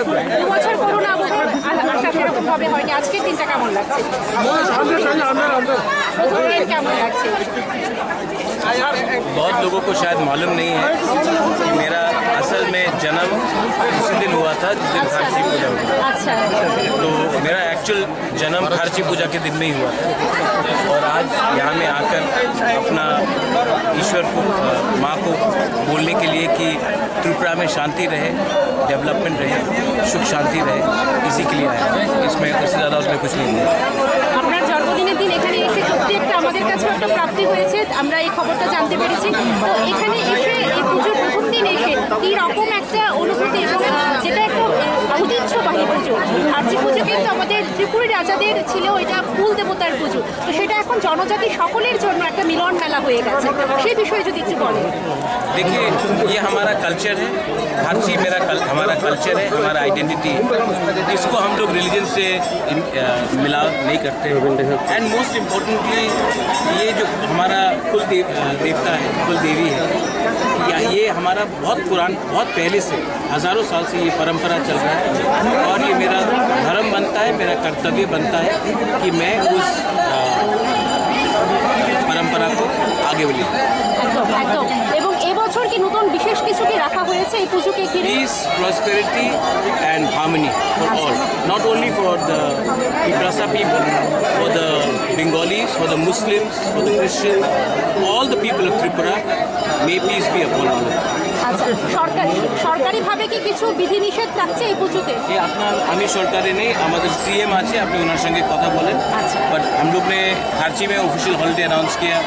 এবছর করোনা আবহে আশা সেরকম ভাবে হয়নি, আজকের দিনটা কেমন লাগছে? কেমন লাগছে? बहुत लोगों को शायद मालूम नहीं है कि मेरा असल में जन्म उसी दिन हुआ था जिस दिन खारची पूजा हुई। अच्छा, तो मेरा एक्चुअल जन्म खारची पूजा के दिन में ही हुआ था और आज यहाँ में आकर अपना ईश्वर को माँ को बोलने के लिए कि त्रिपुरा में शांति रहे, डेवलपमेंट रहे, सुख शांति रहे, इसी के लिए आया। इसमें उससे ज़्यादा उसमें कुछ नहीं है। আপনার জন্মদিনের দিন এখানে এসে সত্যি একটা আমাদের কাছে একটা প্রাপ্তি হয়েছে, আমরা এই খবরটা জানতে পেরেছি। তো এখানে এসে এই পুজোর প্রথম দিন এসে কী রকম একটা অনুভূতি, এবং যেটা একটা ঐতিহ্যবাহী পুজো। খারচি পুজো কিন্তু আমাদের ত্রিপুরী রাজাদের ছিল, এটা কুল দেবতার পুজো। তো সেটা এখন জনজাতি সকলের জন্য একটা মিলন মেলা হয়ে গেছে, সেই বিষয়ে যদি একটু বলেন। देखिए, ये हमारा कल्चर है, खारची हमारा कल्चर है, हमारा आइडेंटिटी है। इसको हम लोग रिलीजन से मिलाव नहीं करते। एंड मोस्ट इम्पोर्टेंटली ये जो हमारा कुल देवता है, कुल देवी है, ये हमारा बहुत पहले से हज़ारों साल से ये परंपरा चल रहा है और ये मेरा धर्म बनता है, मेरा कर्तव्य बनता है कि मैं उस परंपरा को आगे बढ़ी। একদম একদম। এবং এবছর কি নতুন বিশেষ কিছু কি রাখা হয়েছে এই পুজোকে ঘিরে? Peace, prosperity and harmony for all. Not only for the Tiprasa people, for the Bengalis, for the Muslims, for the Christians, all the people of Tripura, may peace be upon all of them. আচ্ছা, সরকারিভাবে কি কিছু বিধিনিষেধ থাকছে এই পুজোতে? ये अपना हमें सरकारी नहीं, हमारे सीएम आछे, आपने उनर संगे कथा बोलें। बट हम लोग ने खारची में ऑफिशियल हॉलिडे अनाउंस किया,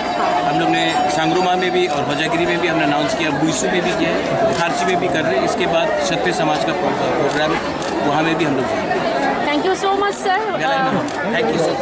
हम लोग ने सांगरुमा में भी और होजागिरी में भी हमने अनाउंस किया, बुइसू में भी किया, खारची में भी कर रहे हैं। इसके बाद क्षत्रिय समाज का प्रोग्राम वहाँ में भी हम लोग thank you so much sir. Thank you sir.